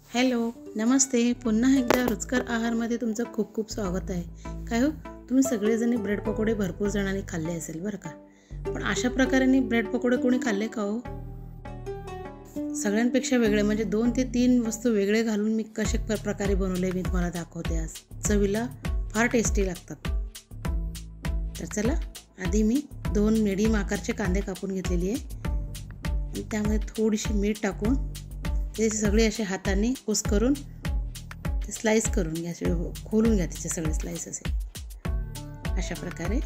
Hello, नमस्ते. पुन्हा एकदा रुचकर आहारमध्ये तुमचं खूप खूप स्वागत आहे. काय हो, तुम्ही सगळेजणी ब्रेड पकोडे भरपूर जणांनी खाल्ले असेल बरं का. पण अशा प्रकारे ब्रेड पकोडे कोणी खाल्ले का हो? सगळ्यांपेक्षा वेगळे म्हणजे 2 ते 3 वस्तू वेगळे घालून मी कशा प्रकारे बनवले मी तुम्हाला दाखवते आज. चवीला फार टेस्टी लागतात. तर चला, आधी मी 2 मिडियम आकारचे कांदे कापून घेतलेली आहे आणि त्यामध्ये थोडीशी मीठ टाकून ते सगळे असे हाताने कुस्करून ते स्लाइस करून घ्या, असे खोलून घ्या त्याचे सगळे स्लाइस असे अशा प्रकारे.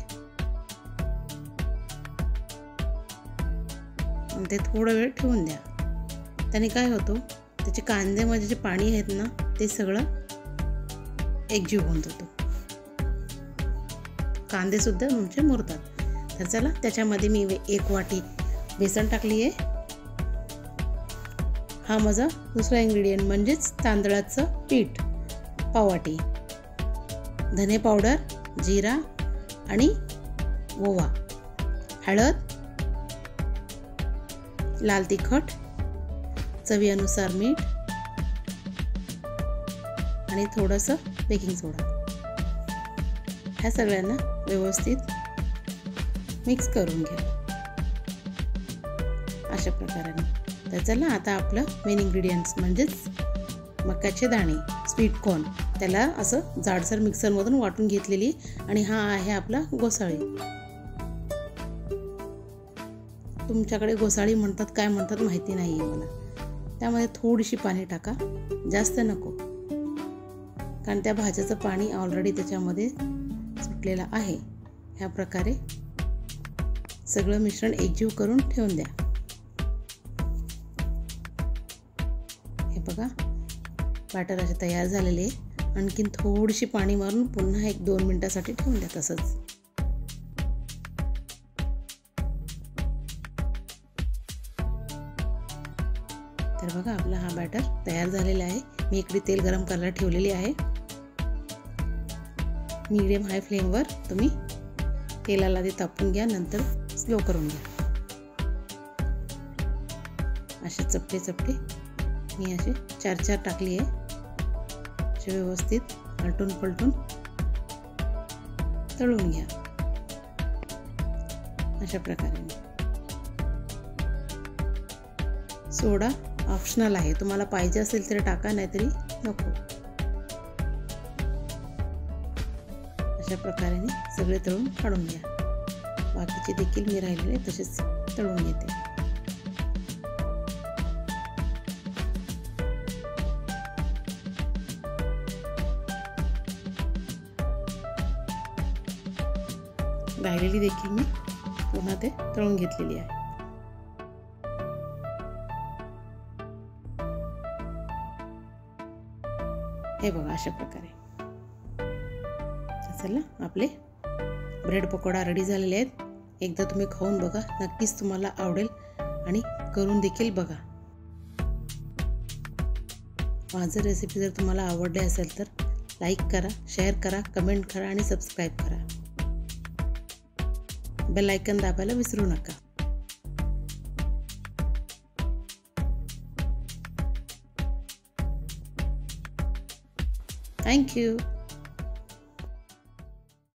आणि ते थोडा वेळ ठेवून द्या. त्याने काय होतं, त्याचे कांद्यामध्ये जे पाणी आहेत ना ते सगळं एकजीव होऊन जातो, कांदे सुद्धा तुमचे मुरतात. तर चला, त्याच्यामध्ये मी 1 वाटी बेसन टाकली आहे. हा माझा दुसरा इन्ग्रेडियंट म्हणजेच तांदळाचं पीठ पाव वाटी, धने पावडर, जिरा आणि ओवा, हळद, लाल तिखट, चवीनुसार मीठ आणि थोडंसं बेकिंग सोडा. ह्या सगळ्यांना व्यवस्थित मिक्स करून घ्या अशा प्रकारे. तर चला, आता आपलं मेन इन्ग्रेडियंट्स म्हणजेच मक्याचे दाणे, स्वीट कॉर्न, त्याला असं जाडसर मिक्सरमधून वाटून घेतलेली. आणि हा आहे आपला गोसाळी. तुमच्याकडे गोसाळी म्हणतात काय म्हणतात माहिती नाही आहे मला. त्यामध्ये थोडीशी पाणी टाका, जास्त नको, कारण त्या भाज्याचं पाणी ऑलरेडी त्याच्यामध्ये सुटलेलं आहे. ह्या प्रकारे सगळं मिश्रण एकजीव करून ठेवून द्या. हे बघा, बॅटर असे तयार झालेले आहे. आणखीन थोडीशी पाणी मारून पुन्हा 1-2 मिनिटासाठी ठेवून द्या तसंच. तर बघा, आपला हा बॅटर तयार झालेला आहे. मी इकडे तेल गरम करायला ठेवलेली आहे. मीडियम हाय फ्लेमवर तुम्ही तेलाला ते तापून घ्या, नंतर स्लो करून घ्या. असे चपटे चपटे मी असे 4 टाकली आहे. असे व्यवस्थित आलटून पलटून तळून घ्या अशा प्रकारे. सोडा ऑप्शनल आहे, तुम्हाला पाहिजे असेल तर टाका, नाहीतरी नको. अशा प्रकारे सगळे तळून काढून घ्या. बाकीचे देखील मी राहिलेले तसेच तळून घेते. राहिलेली देखील मी पुन्हा ते तळून घेतलेली आहे. हे बघा अशा प्रकारे. चला, आपले ब्रेड पकोडा रेडी झालेले आहेत. एकदा तुम्ही खाऊन बघा, नक्कीच तुम्हाला आवडेल आणि करून देखील बघा. माझं रेसिपी जर तुम्हाला आवडले असेल तर लाईक करा, शेअर करा, कमेंट करा आणि सबस्क्राईब करा. बेल आयकॉन दाबायला विसरू नका. Thank you.